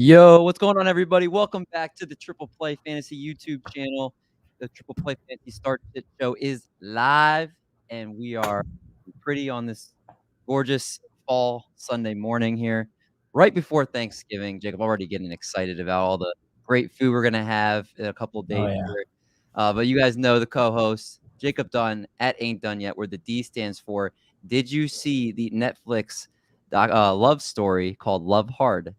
Yo, what's going on, everybody? Welcome back to the Triple Play Fantasy YouTube channel. The Triple Play Fantasy Start Sit Show is live, and we are pretty on this gorgeous fall Sunday morning here, right before Thanksgiving. Jacob, already getting excited about all the great food we're gonna have in a couple of Oh, days yeah. here. But you guys know the co-host, Jacob Dunn at Ain't Done Yet, where the D stands for. Did you see the Netflix love story called Love Hard?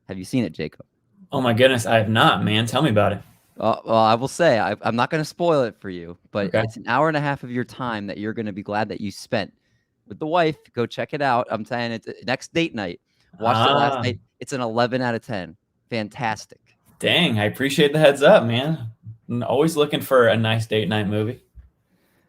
Have you seen it, Jacob? Oh my goodness, I have not, man. Tell me about it. Well, I will say I'm not going to spoil it for you, but Okay. it's an hour and a half of your time that you're going to be glad that you spent with the wife. Go check it out. I'm saying it's next date night. Watched it last night. It's an 11 out of 10. Fantastic. Dang, I appreciate the heads up, man. I'm always looking for a nice date night movie.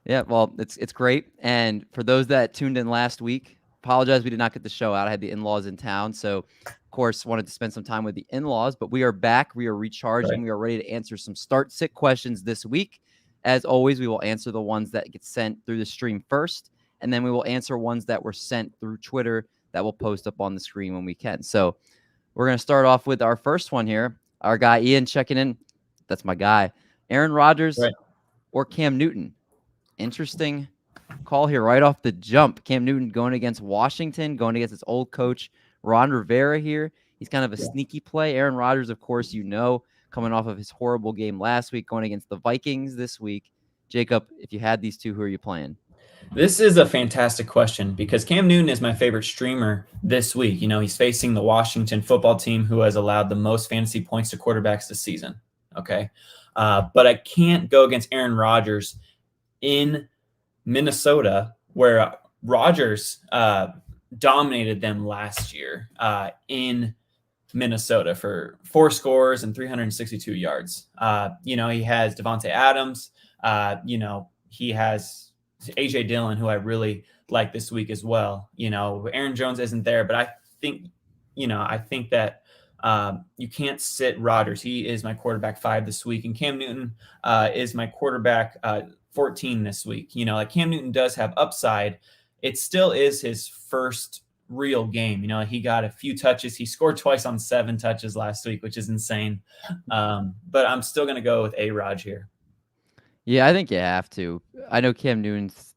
Yeah, well, it's great. And for those that tuned in last week, apologize we did not get the show out. I had the in-laws in town, so of course wanted to spend some time with the in-laws, but we are back. We are recharging. Right. We are ready to answer some start-sit questions this week. As always, we will answer the ones that get sent through the stream first, and then we will answer ones that were sent through Twitter that we'll post up on the screen when we can. So we're going to start off with our first one here. Our guy Ian checking in. That's my guy. Aaron Rodgers or Cam Newton? Interesting call here right off the jump. Cam Newton going against Washington, going against his old coach, Ron Rivera here. He's kind of a sneaky play. Aaron Rodgers, of course, coming off of his horrible game last week, going against the Vikings this week. Jacob, if you had these two, who are you playing? This is a fantastic question because Cam Newton is my favorite streamer this week. You know, he's facing the Washington football team who has allowed the most fantasy points to quarterbacks this season. Okay. But I can't go against Aaron Rodgers in Minnesota, where Rodgers dominated them last year in Minnesota for 4 scores and 362 yards. He has Devontae Adams. He has A.J. Dillon, who I really like this week as well. Aaron Jones isn't there, but I think that you can't sit Rodgers. He is my quarterback 5 this week, and Cam Newton is my quarterback 14 this week. Cam Newton does have upside. It still is his first real game. He got a few touches. He scored twice on 7 touches last week, which is insane. But I'm still going to go with A-Rod here. Yeah, I think you have to. I know Cam Newton's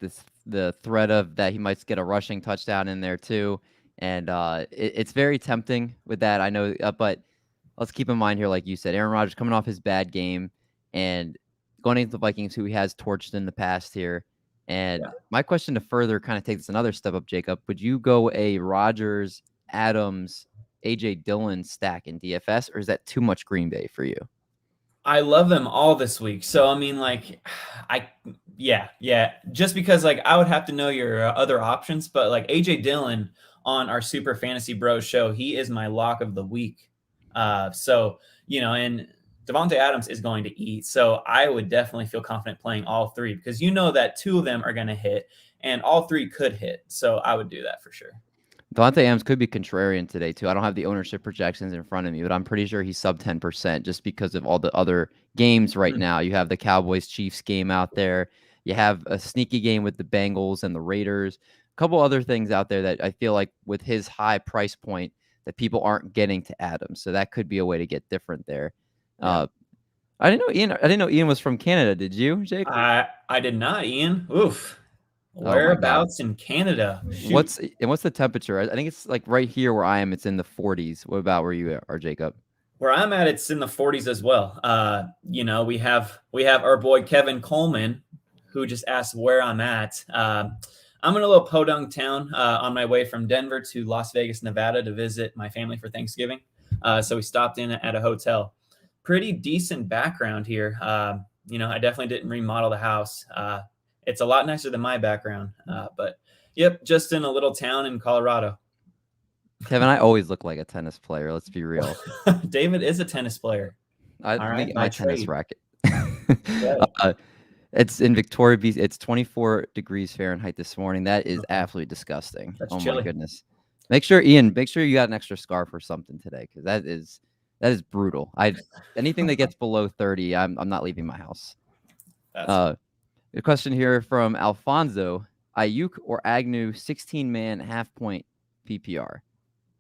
the threat of that he might get a rushing touchdown in there too. And it's very tempting with that. I know, but let's keep in mind here, like you said, Aaron Rodgers coming off his bad game and going into the Vikings, who he has torched in the past here. And my question to further kind of take this another step up, Jacob, would you go a Rodgers, Adams, A.J. Dillon stack in DFS, or is that too much Green Bay for you? I love them all this week. So, just because I would have to know your other options, but A.J. Dillon on our Super Fantasy Bros show, he is my lock of the week. And Devontae Adams is going to eat. So I would definitely feel confident playing all 3 because that 2 of them are going to hit and all 3 could hit. So I would do that for sure. Devontae Adams could be contrarian today, too. I don't have the ownership projections in front of me, but I'm pretty sure he's sub 10% just because of all the other games right now. You have the Cowboys-Chiefs game out there. You have a sneaky game with the Bengals and the Raiders. A couple other things out there that I feel like with his high price point that people aren't getting to Adams. So that could be a way to get different there. Yeah. I didn't know Ian was from Canada. Did you, Jake? I did not, Ian. Oof. Whereabouts in Canada? Shoot. What's the temperature? I think it's right here where I am. It's in the 40s. What about where you are, Jacob? Where I'm at, it's in the 40s as well. We have our boy Kevin Coleman, who just asked where I'm at. I'm in a little podunk town on my way from Denver to Las Vegas, Nevada, to visit my family for Thanksgiving. So we stopped in at a hotel. Pretty decent background here. I definitely didn't remodel the house. It's a lot nicer than my background. But yep, just in a little town in Colorado. Kevin, I always look like a tennis player. Let's be real. David is a tennis player. My tennis racket. It's in Victoria Beach. It's 24 degrees Fahrenheit this morning. That is absolutely disgusting. That's chilly. My goodness. Make sure you got an extra scarf or something today, because that is brutal. Anything that gets below 30, I'm not leaving my house. A question here from Alfonso: Ayuk or Agnew, 16-man half-point PPR.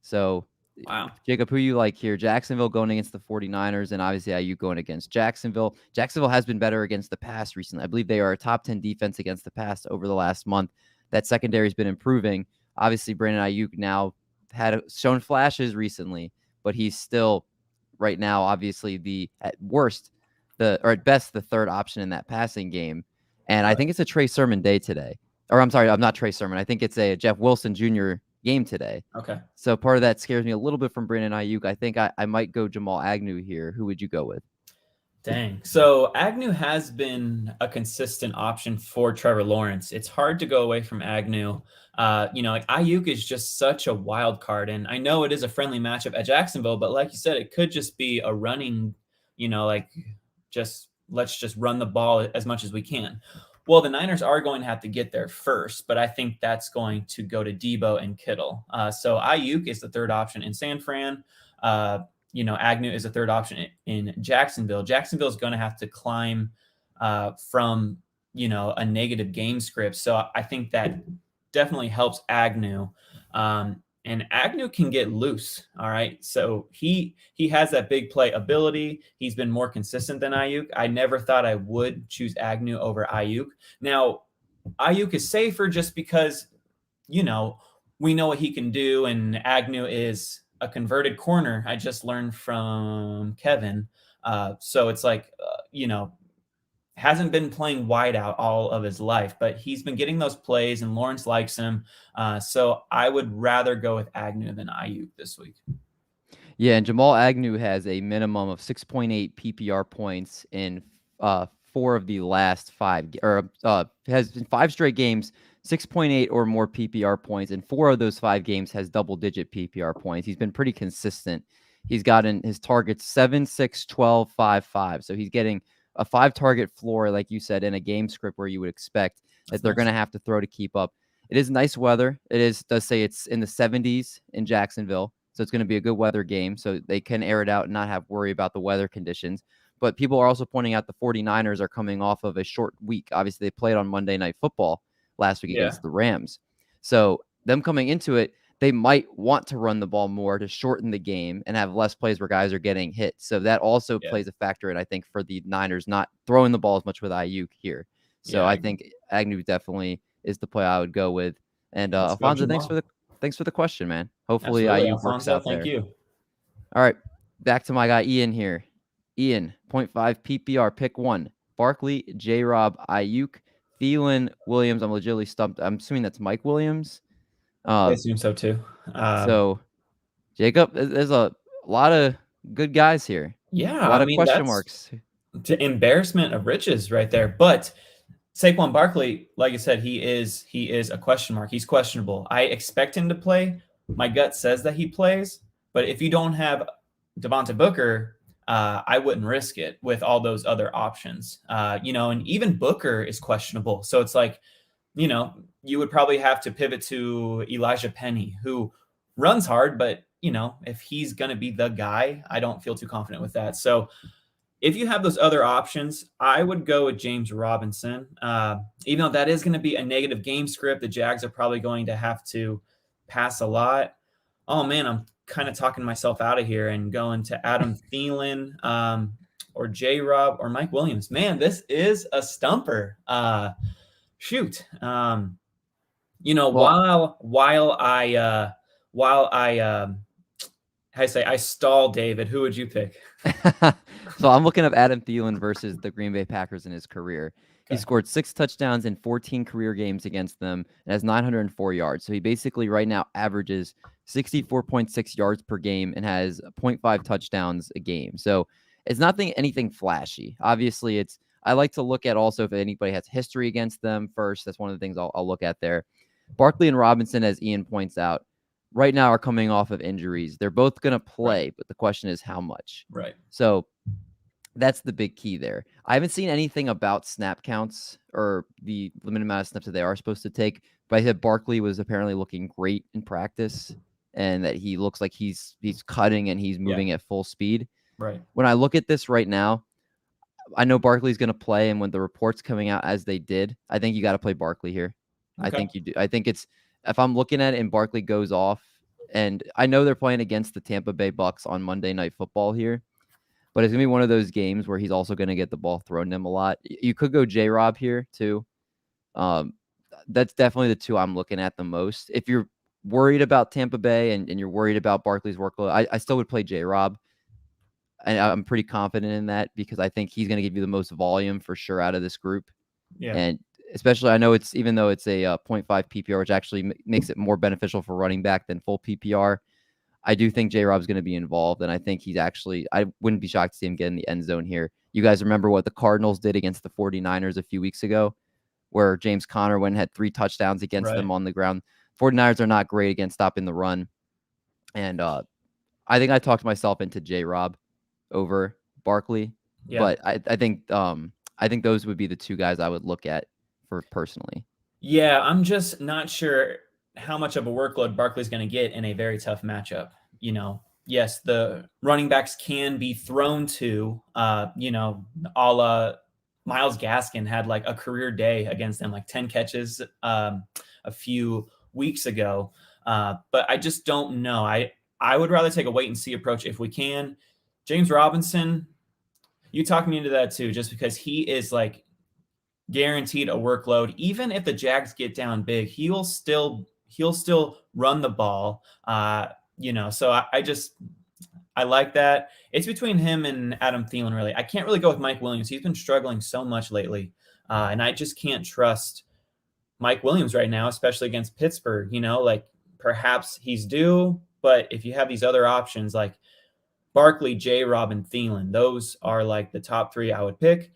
So Wow. Jacob, who you like here? Jacksonville going against the 49ers, and obviously IU going against Jacksonville. Jacksonville has been better against the pass recently. I believe they are a top 10 defense against the pass over the last month. That secondary has been improving. Obviously, Brandon Ayuk now had shown flashes recently, but he's still right now, obviously, at best, the third option in that passing game. And I think it's a Trey Sermon day today. Or I'm sorry, I'm not Trey Sermon. I think it's a Jeff Wilson Jr. game today. Okay. So part of that scares me a little bit from Brandon Ayuk. I think I might go Jamal Agnew here. Who would you go with? Dang. So Agnew has been a consistent option for Trevor Lawrence. It's hard to go away from Agnew. Like Ayuk is just such a wild card. And I know it is a friendly matchup at Jacksonville, but like you said, it could just be a running, let's just run the ball as much as we can. Well, the Niners are going to have to get there first, but I think that's going to go to Debo and Kittle. So Ayuk is the third option in San Fran. Agnew is a third option in Jacksonville. Jacksonville is going to have to climb from, a negative game script. So I think that definitely helps Agnew. And Agnew can get loose. All right. So he has that big play ability. He's been more consistent than Ayuk. I never thought I would choose Agnew over Ayuk. Now, Ayuk is safer just because, we know what he can do. And Agnew is a converted corner. I just learned from Kevin. So it's like, hasn't been playing wide out all of his life, but he's been getting those plays and Lawrence likes him. So I would rather go with Agnew than Ayuk this week. Yeah, and Jamal Agnew has a minimum of 6.8 PPR points in 4 of the last 5, has been 5 straight games, 6.8 or more PPR points, and 4 of those 5 games has double-digit PPR points. He's been pretty consistent. He's gotten his targets 7, 6, 12, 5, 5. So he's getting a 5-target floor, like you said, in a game script where you would expect that they're going to have to throw to keep up. It is nice weather. Does say it's in the 70s in Jacksonville, so it's going to be a good weather game, so they can air it out and not have worry about the weather conditions. But people are also pointing out the 49ers are coming off of a short week. Obviously, they played on Monday Night Football last week against the Rams. So them coming into it, they might want to run the ball more to shorten the game and have less plays where guys are getting hit. So that also plays a factor in, I think, for the Niners not throwing the ball as much with Ayuk here. So I think Agnew definitely is the play I would go with. And Alfonso, thanks for the question, man. Hopefully Ayuk works out there. Thank you. All right, back to my guy Ian here. Ian, 0.5 PPR, pick 1. Barkley, J-Rob, Ayuk, Thielen, Williams. I'm legitimately stumped. I'm assuming that's Mike Williams. I assume so too. So, Jacob, there's a lot of good guys here. Yeah, a lot of question marks. Embarrassment of riches right there. But Saquon Barkley, like I said, he is a question mark. He's questionable. I expect him to play. My gut says that he plays. But if you don't have Devontae Booker, I wouldn't risk it with all those other options. And even Booker is questionable. So it's like, you would probably have to pivot to Elijah Penny, who runs hard, but if he's going to be the guy, I don't feel too confident with that. So if you have those other options, I would go with James Robinson. Even though that is going to be a negative game script, the Jags are probably going to have to pass a lot. Oh man, I'm kind of talking myself out of here and going to Adam Thielen, or J-Rob or Mike Williams. Man, this is a stumper. Shoot. I stall David, who would you pick? So I'm looking up Adam Thielen versus the Green Bay Packers in his career. Okay. He scored 6 touchdowns in 14 career games against them and has 904 yards. So he basically right now averages 64.6 yards per game and has 0.5 touchdowns a game. So it's nothing anything flashy. Obviously, I like to look at also if anybody has history against them first. That's one of the things I'll look at there. Barkley and Robinson, as Ian points out, right now are coming off of injuries. They're both going to play, but the question is how much. Right. So that's the big key there. I haven't seen anything about snap counts or the limited amount of snaps that they are supposed to take, but I said Barkley was apparently looking great in practice and that he looks like he's cutting and he's moving at full speed. Right. When I look at this right now, I know Barkley's going to play, and when the reports coming out as they did, I think you got to play Barkley here. Okay. I think you do. I think if I'm looking at it and Barkley goes off, And I know they're playing against the Tampa Bay Bucks on Monday Night Football here, but it's going to be one of those games where he's also going to get the ball thrown to him a lot. You could go J-Rob here too. That's definitely the two I'm looking at the most. If you're worried about Tampa Bay and you're worried about Barkley's workload, I still would play J-Rob. And I'm pretty confident in that because I think he's going to give you the most volume for sure out of this group. Yeah. And especially, I know it's, even though it's a 0.5 PPR, which actually makes it more beneficial for running back than full PPR, I do think J-Rob's going to be involved. And I think he's actually, I wouldn't be shocked to see him get in the end zone here. You guys remember what the Cardinals did against the 49ers a few weeks ago, where James Conner went and had 3 touchdowns against them on the ground. 49ers are not great against stopping the run. And I think I talked myself into J-Rob over Barkley. Yeah. But I think those would be the two guys I would look at for personally. Yeah, I'm just not sure how much of a workload Barkley's going to get in a very tough matchup. Yes, the running backs can be thrown to, a la Myles Gaskin had like a career day against them, like 10 catches a few weeks ago. But I just don't know. I would rather take a wait and see approach if we can. James Robinson, you talked me into that too, just because he is like guaranteed a workload. Even if the Jags get down big, he'll still run the ball. So I like that. It's between him and Adam Thielen, really. I can't really go with Mike Williams. He's been struggling so much lately. And I just can't trust Mike Williams right now, especially against Pittsburgh. Like perhaps he's due, but if you have these other options like Barkley, J-Rob, and Thielen, those are like the top 3 I would pick.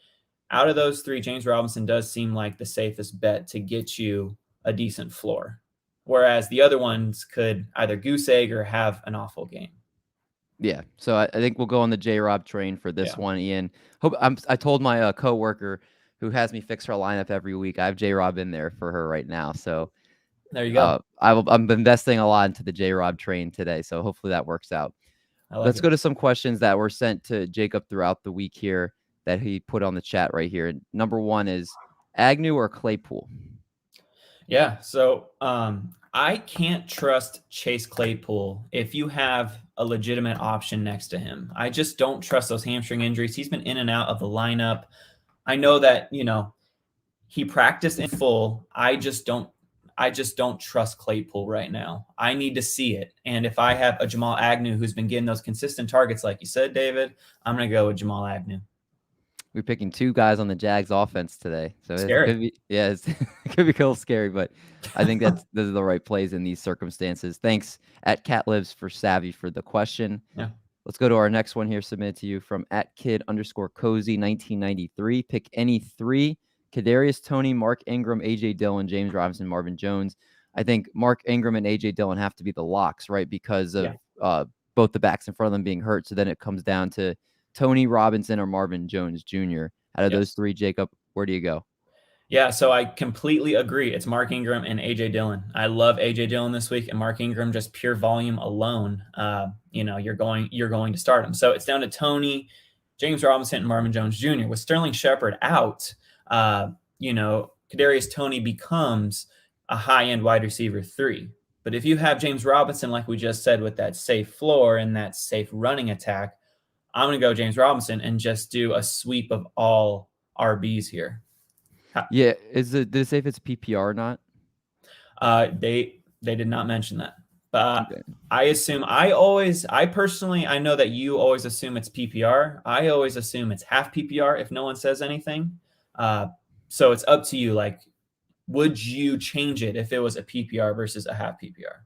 Out of those 3, James Robinson does seem like the safest bet to get you a decent floor, whereas the other ones could either goose egg or have an awful game. Yeah, so I think we'll go on the J-Rob train for this one, Ian. I told my coworker who has me fix her lineup every week. I have J-Rob in there for her right now, so there you go. I'm investing a lot into the J-Rob train today, so hopefully that works out. Let's go to some questions that were sent to Jacob throughout the week here that he put on the chat right here. Number 1 is Agnew or Claypool? Yeah, so I can't trust Chase Claypool if you have a legitimate option next to him. I just don't trust those hamstring injuries. He's been in and out of the lineup. I know that, he practiced in full. I just don't trust Claypool right now. I need to see it. And if I have a Jamal Agnew who's been getting those consistent targets, like you said, David, I'm going to go with Jamal Agnew. We're picking 2 guys on the Jags offense today. So scary. It could be, it could be a little scary, but I think those are the right plays in these circumstances. Thanks at Cat Lives for Savvy for the question. Yeah. Let's go to our next one here, submitted to you from @kid_cozy 1993. Pick any 3: Kadarius Toney, Mark Ingram, AJ Dillon, James Robinson, Marvin Jones. I think Mark Ingram and AJ Dillon have to be the locks, right? Because of both the backs in front of them being hurt. So then it comes down to Toney, Robinson, or Marvin Jones Jr. Out of those 3, Jacob, where do you go? Yeah, so I completely agree. It's Mark Ingram and A.J. Dillon. I love A.J. Dillon this week, and Mark Ingram, just pure volume alone, you're going to start him. So it's down to Toney, James Robinson, and Marvin Jones Jr. With Sterling Shepard out, Kadarius Toney becomes a high-end wide receiver 3. But if you have James Robinson, like we just said, with that safe floor and that safe running attack, I'm going to go James Robinson and just do a sweep of all RBs here. Yeah, did it say if it's PPR or not? They did not mention that. Okay. I assume I know that you always assume it's PPR. I always assume it's half PPR if no one says anything. So it's up to you. Like, would you change it if it was a PPR versus a half PPR?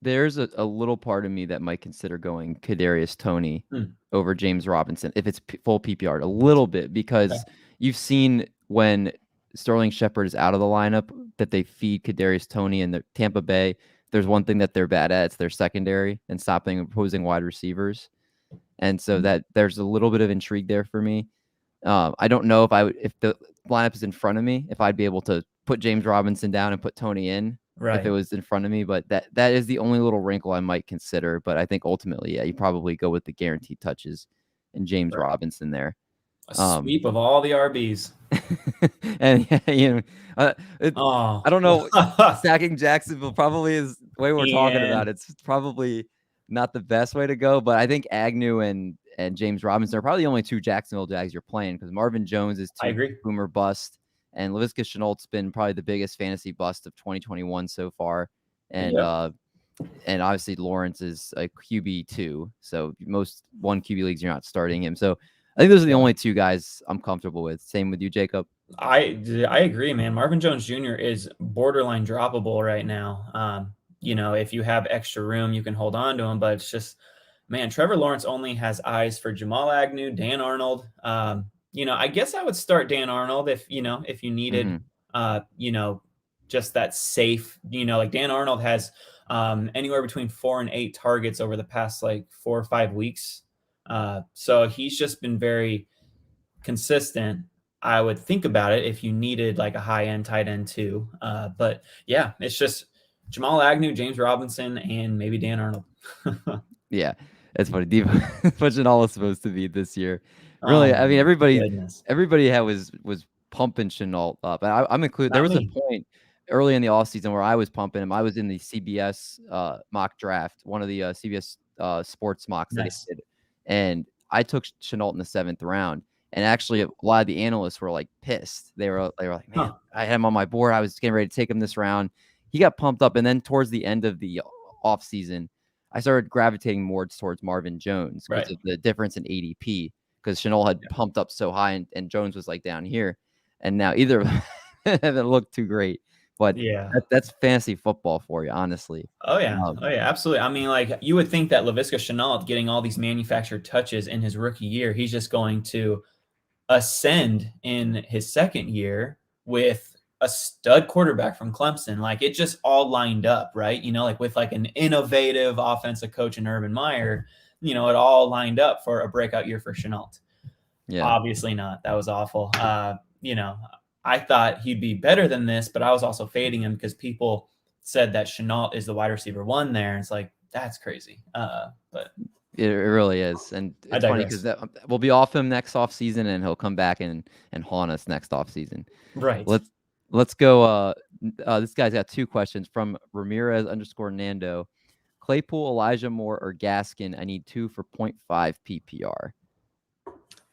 There's a little part of me that might consider going Kadarius Toney over James Robinson if it's full PPR, a little bit, because you've seen when Sterling Shepard is out of the lineup that they feed Kadarius Toney and the Tampa Bay. There's one thing that they're bad at. It's their secondary and stopping opposing wide receivers. And so that there's a little bit of intrigue there for me. I don't know if the lineup is in front of me, if I'd be able to put James Robinson down and put Toney in. Right. If it was in front of me, but that is the only little wrinkle I might consider. But I think ultimately, you probably go with the guaranteed touches and James Robinson there. A sweep of all the RBs. And I don't know. Stacking Jacksonville probably is way we're talking about And it's probably not the best way to go. But I think Agnew and James Robinson are probably the only two Jacksonville Jags you're playing, because Marvin Jones is I too agree. boomer bust, and Laviska Shenault's been probably the biggest fantasy bust of 2021 so far. And Yep. and obviously Lawrence is a QB2, so most 1 QB leagues you're not starting him. So I think those are the only two guys I'm comfortable with. Same with you, Jacob. I agree, man. Marvin Jones Jr. is borderline droppable right now. If you have extra room, you can hold on to him, but it's just, man, Trevor Lawrence only has eyes for Jamal Agnew, Dan Arnold. I guess I would start Dan Arnold if you needed, just that safe, like Dan Arnold has anywhere between 4 and 8 targets over the past like 4 or 5 weeks. So he's just been very consistent. I would think about it if you needed like a high end tight end too. But yeah, it's just Jamal Agnew, James Robinson, and maybe Dan Arnold. Yeah, it's funny. What Shenault was supposed to be this year. Really, Oh I mean, my everybody goodness. was pumping Shenault up. And I'm included. There Not was a me. point early in the offseason where I was pumping him. I was in the CBS mock draft, one of the CBS sports mocks that he Nice. did, and I took Shenault in the 7th round. And actually, a lot of the analysts were like pissed. They were like, "Man, Huh. I had him on my board. I was getting ready to take him this round." He got pumped up, and then towards the end of the offseason, I started gravitating more towards Marvin Jones because Right. of the difference in ADP. Because Shenault had pumped up so high, and Jones was like down here, and now either of them haven't looked too great. But Yeah. that's fantasy football for you, honestly. Oh yeah. Um, Oh yeah. Absolutely. I mean, like you would think that Laviska Shenault getting all these manufactured touches in his rookie year, he's just going to ascend in his second year with a stud quarterback from Clemson. Like it just all lined up, right? Like with like an innovative offensive coach in Urban Meyer, it all lined up for a breakout year for Shenault. yeah. Obviously not. That was awful. I thought he'd be better than this, but I was also fading him because people said that Shenault is the wide receiver 1 there. And it's like, that's crazy. But It really is, and I it's funny because digress. we'll be off him next off season, and he'll come back and haunt us next off season. Right. Let's go. This guy's got 2 questions from Ramirez_Nando. Claypool, Elijah Moore, or Gaskin? I need 2 for 0.5 PPR.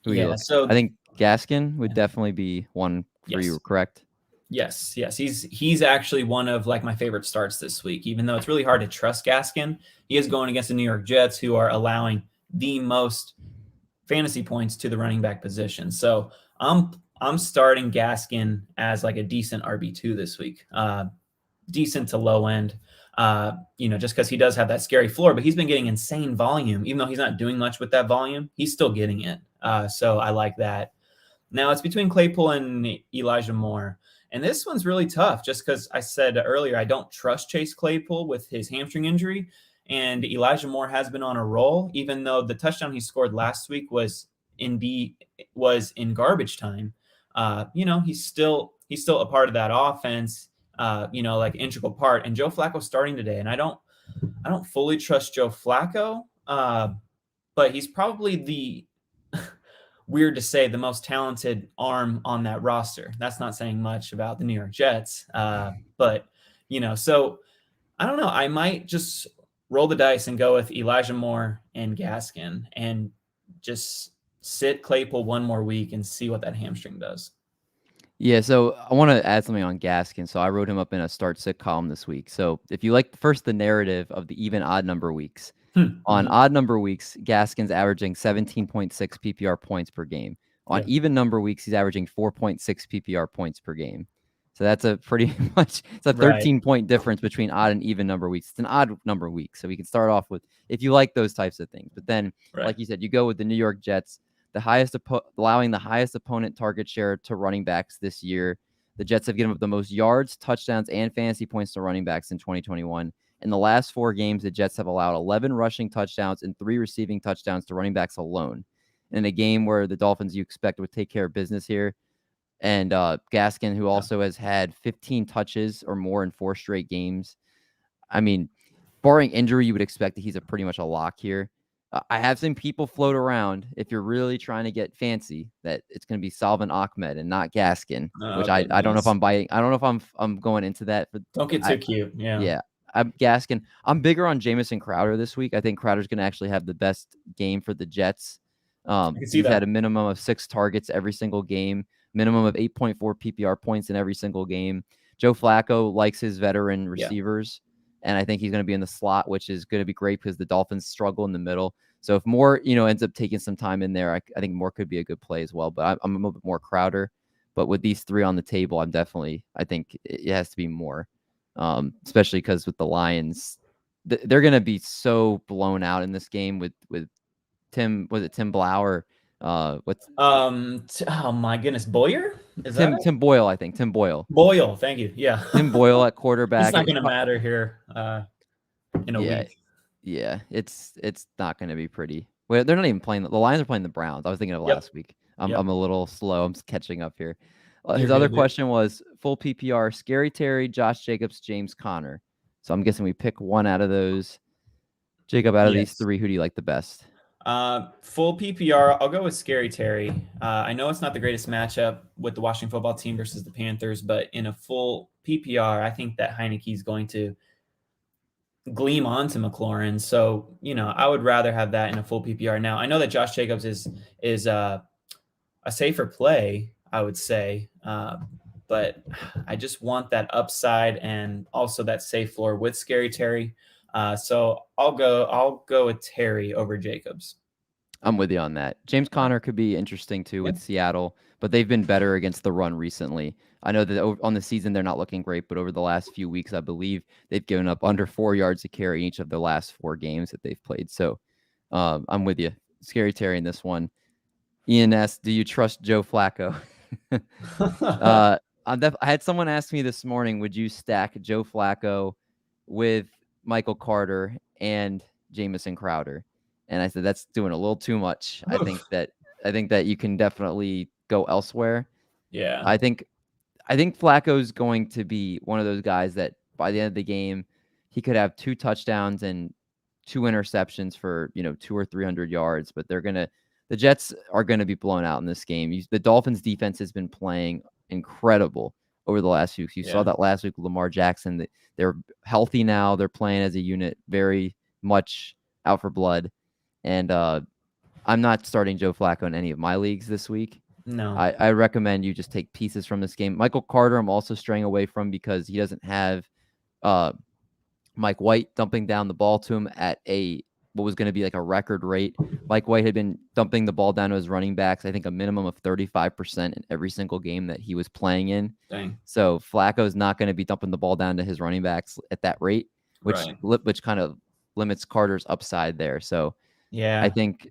Who are you Yeah. looking? So I think Gaskin would definitely be one for you, yes. correct? Yes. He's actually one of like my favorite starts this week, even though it's really hard to trust Gaskin. He is going against the New York Jets, who are allowing the most fantasy points to the running back position. So I'm starting Gaskin as like a decent RB2 this week. Decent to low end. Just because he does have that scary floor, but he's been getting insane volume, even though he's not doing much with that volume, he's still getting it. So I like that. Now it's between Claypool and Elijah Moore. And this one's really tough just because I said earlier, I don't trust Chase Claypool with his hamstring injury. And Elijah Moore has been on a roll, even though the touchdown he scored last week was in garbage time. He's still a part of that offense, like integral part. And Joe Flacco's starting today. And I don't fully trust Joe Flacco, but he's probably the weird to say the most talented arm on that roster. That's not saying much about the New York Jets. But so I don't know. I might just roll the dice and go with Elijah Moore and Gaskin and just sit Claypool one more week and see what that hamstring does. Yeah, so I want to add something on Gaskin. So I wrote him up in a start-sit column this week. So if you like first the narrative of the even odd number weeks, on odd number weeks, Gaskin's averaging 17.6 PPR points per game. On even number weeks, he's averaging 4.6 PPR points per game. So that's a pretty much, it's a 13-point difference between odd and even number weeks. It's an odd number week. So we can start off with, if you like those types of things. But then, like you said, you go with the New York Jets, allowing the highest opponent target share to running backs this year. The Jets have given up the most yards, touchdowns, and fantasy points to running backs in 2021. In the last 4 games, the Jets have allowed 11 rushing touchdowns and 3 receiving touchdowns to running backs alone. In a game where the Dolphins you expect would take care of business here. And Gaskin, who also has had 15 touches or more in 4 straight games. I mean, barring injury, you would expect that he's pretty much a lock here. I have seen people float around, if you're really trying to get fancy, that it's going to be Salvin Ahmed and not Gaskin, which I don't know if I'm biting. I don't know if I'm going into that. Don't get too cute. Yeah. Yeah. I'm Gaskin. I'm bigger on Jamison Crowder this week. I think Crowder's going to actually have the best game for the Jets. I can see He's that. had a minimum of 6 targets every single game, minimum of 8.4 PPR points in every single game. Joe Flacco likes his veteran receivers, and I think he's going to be in the slot, which is going to be great because the Dolphins struggle in the middle. So if Moore, ends up taking some time in there, I think Moore could be a good play as well. But I'm a little bit more Crowder. But with these 3 on the table, I think it has to be Moore. Especially because with the Lions, they're going to be so blown out in this game with Tim. Was it Tim Blower? What's Oh my goodness, Boyer? Is Tim that Tim Boyle? I think Tim Boyle. Boyle? Thank you. Yeah, Tim Boyle at quarterback. It's not going to matter here in a week. Yeah, it's not going to be pretty. Well, they're not even playing. The Lions are playing the Browns. I was thinking of last week. I'm a little slow. I'm catching up here. His other question was full PPR: Scary Terry, Josh Jacobs, James Conner. So I'm guessing we pick one out of those. Jacob, out of these 3, who do you like the best? Full PPR, I'll go with Scary Terry. I know it's not the greatest matchup with the Washington football team versus the Panthers, but in a full PPR, I think that Heineke is going to gleam onto McLaurin. So, I would rather have that in a full PPR. Now, I know that Josh Jacobs is a safer play, I would say, but I just want that upside and also that safe floor with Scary Terry. So I'll go with Terry over Jacobs. I'm with you on that. James Conner could be interesting too with Seattle, but they've been better against the run recently. I know that on the season they're not looking great, but over the last few weeks, I believe they've given up under 4 yards to carry each of the last 4 games that they've played. So I'm with you. Scary Terry in this one. Ian S., do you trust Joe Flacco? I had someone ask me this morning, would you stack Joe Flacco with Michael Carter and Jamison Crowder? And I said, that's doing a little too much. I think that you can definitely go elsewhere. Yeah. I think Flacco's going to be one of those guys that by the end of the game, he could have 2 touchdowns and 2 interceptions for, 200 or 300 yards, but the Jets are going to be blown out in this game. The Dolphins defense has been playing incredible over the last few weeks. You saw that last week with Lamar Jackson. They're healthy now. They're playing as a unit, very much out for blood. And I'm not starting Joe Flacco in any of my leagues this week. No. I recommend you just take pieces from this game. Michael Carter, I'm also straying away from because he doesn't have Mike White dumping down the ball to him at what was going to be like a record rate. Mike White had been dumping the ball down to his running backs, I think a minimum of 35% in every single game that he was playing in. Dang. So Flacco's not going to be dumping the ball down to his running backs at that rate, which kind of limits Carter's upside there. So I think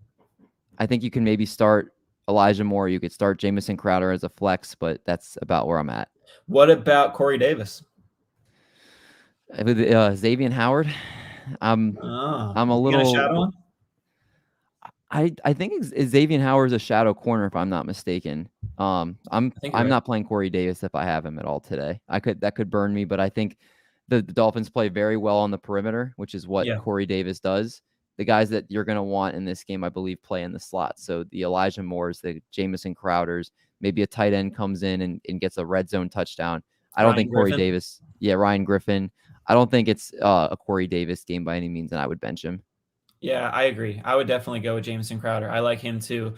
you can maybe start Elijah Moore. You could start Jamison Crowder as a flex, but that's about where I'm at. What about Corey Davis? With Xavier Howard, I'm a little. I think Xavier Howard is a shadow corner if I'm not mistaken. I'm not playing Corey Davis if I have him at all today. That could burn me, but I think the Dolphins play very well on the perimeter, which is what Corey Davis does. The guys that you're going to want in this game, I believe, play in the slot. So the Elijah Moores, the Jamison Crowders, maybe a tight end comes in and gets a red zone touchdown. I don't think Corey Davis. Yeah, Ryan Griffin. I don't think it's a Corey Davis game by any means, and I would bench him. Yeah, I agree. I would definitely go with Jamison Crowder. I like him too.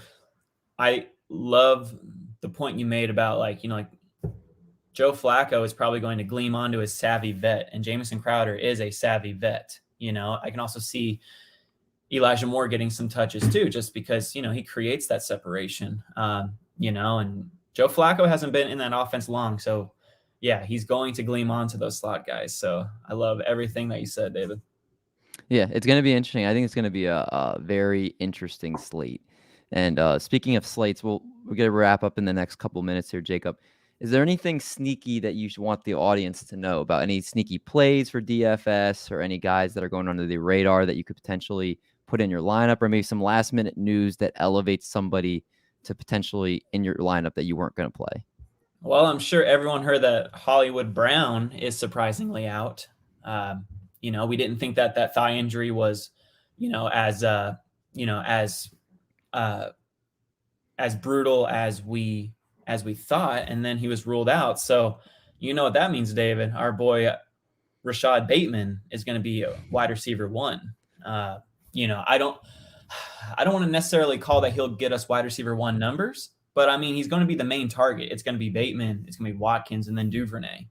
I love the point you made about Joe Flacco is probably going to gleam onto his savvy vet, and Jamison Crowder is a savvy vet. I can also see Elijah Moore getting some touches too, just because, he creates that separation, and Joe Flacco hasn't been in that offense long. So yeah, he's going to gleam onto those slot guys. So I love everything that you said, David. Yeah, it's going to be interesting. I think it's going to be a very interesting slate. And speaking of slates, we're going to wrap up in the next couple minutes here, Jacob. Is there anything sneaky that you want the audience to know about? Any sneaky plays for DFS or any guys that are going under the radar that you could potentially put in your lineup, or maybe some last minute news that elevates somebody to potentially in your lineup that you weren't going to play? Well, I'm sure everyone heard that Hollywood Brown is surprisingly out. We didn't think that thigh injury was, as brutal as we thought, and then he was ruled out. So, what that means, David, our boy Rashad Bateman is going to be a wide receiver 1. I don't want to necessarily call that he'll get us wide receiver 1 numbers, but I mean, he's going to be the main target. It's going to be Bateman, it's going to be Watkins, and then Duvernay.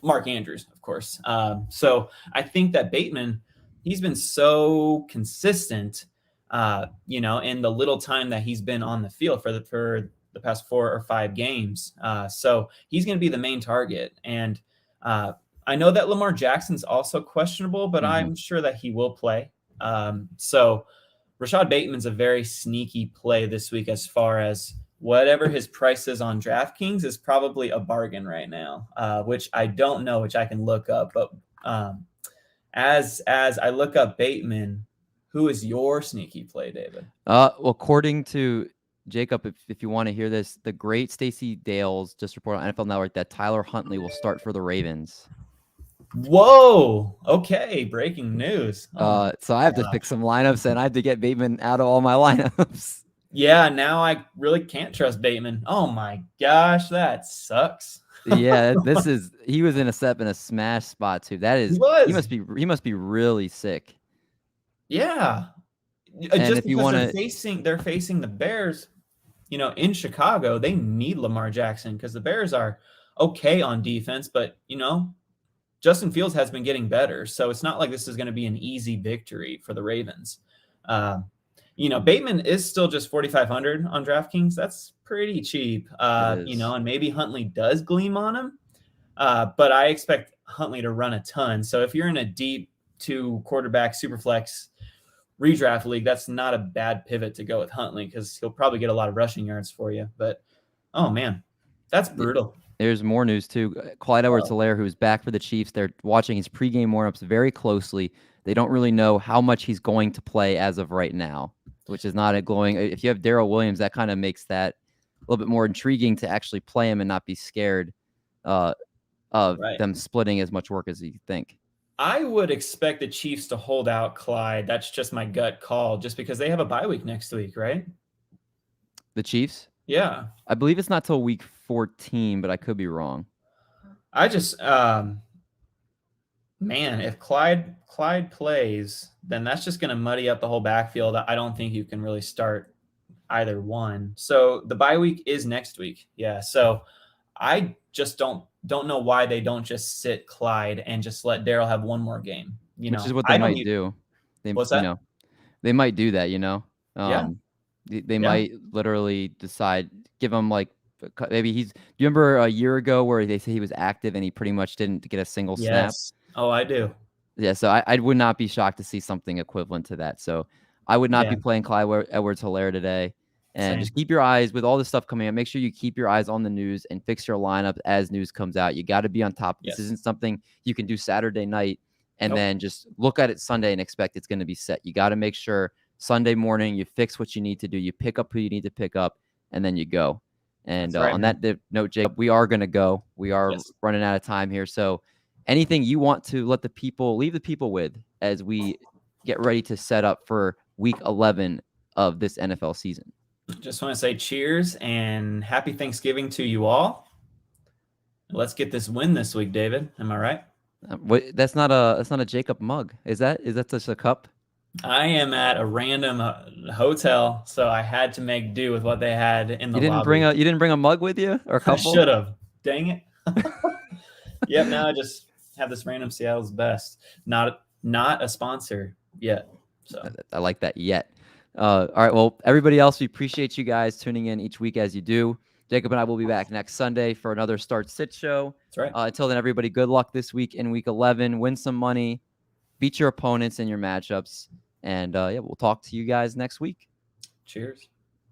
Mark Andrews, of course. So I think that Bateman, he's been so consistent, in the little time that he's been on the field for the past 4 or 5 games. So he's going to be the main target. And I know that Lamar Jackson's also questionable, but I'm sure that he will play. So Rashad Bateman's a very sneaky play this week, as far as whatever his price is on DraftKings is probably a bargain right now, which I don't know, which I can look up. But as I look up Bateman, who is your sneaky play, David? Well, according to Jacob, if you want to hear this, the great Stacey Dales just reported on NFL Network that Tyler Huntley will start for the Ravens. Whoa. Okay. Breaking news. So I have to pick some lineups, and I have to get Bateman out of all my lineups. Yeah, now I really can't trust Bateman. Oh my gosh, that sucks. Yeah, he was in a smash spot too. That is, he must be really sick. Yeah. And just if you because want they're facing the Bears, in Chicago, they need Lamar Jackson because the Bears are okay on defense, but Justin Fields has been getting better. So it's not like this is going to be an easy victory for the Ravens. Bateman is still just 4,500 on DraftKings. That's pretty cheap, and maybe Huntley does gleam on him. But I expect Huntley to run a ton. So if you're in a deep 2 quarterback superflex redraft league, that's not a bad pivot to go with Huntley because he'll probably get a lot of rushing yards for you. But, oh, man, that's brutal. There's more news, too. Clyde Edwards-Helaire, who's back for the Chiefs, they're watching his pregame warmups very closely. They don't really know how much he's going to play as of right now, which is not a glowing. If you have Darrell Williams, that kind of makes that a little bit more intriguing to actually play him and not be scared of them splitting as much work as you think. I would expect the Chiefs to hold out Clyde. That's just my gut call, just because they have a bye week next week, right? The Chiefs? Yeah. I believe it's not till week 14, but I could be wrong. I just, man, if Clyde plays, then that's just going to muddy up the whole backfield. I don't think you can really start either one. So the bye week is next week. Yeah. So I just don't know why they don't just sit Clyde and just let Darrell have one more game. Which is what they might do. What's that? They might do that. Yeah. They might literally decide, give him maybe do you remember a year ago where they say he was active and he pretty much didn't get a single snap? Oh, I do. Yeah, so I would not be shocked to see something equivalent to that. So I would not be playing Clyde Edwards-Helaire today. And just keep your eyes, with all this stuff coming up, make sure you keep your eyes on the news and fix your lineup as news comes out. You got to be on top. This isn't something you can do Saturday night and then just look at it Sunday and expect it's going to be set. You got to make sure Sunday morning you fix what you need to do. You pick up who you need to pick up, and then you go. And on that note, Jacob, we are going to go. We are running out of time here. So anything you want to leave the people with as we get ready to set up for week 11 of this NFL season? Just want to say cheers and happy Thanksgiving to you all. Let's get this win this week, David. Am I right? That's not a Jacob mug. Is that just a cup? I am at a random hotel, so I had to make do with what they had in the lobby. You didn't bring a mug with you, or a couple? I should have. Dang it. Yep. Now I just have this random Seattle's Best. Not a sponsor yet. So I like that yet. All right. Well, everybody else, we appreciate you guys tuning in each week as you do. Jacob and I will be back next Sunday for another Start Sit show. That's right. Until then, everybody, good luck this week in week 11. Win some money, beat your opponents in your matchups, and we'll talk to you guys next week. Cheers.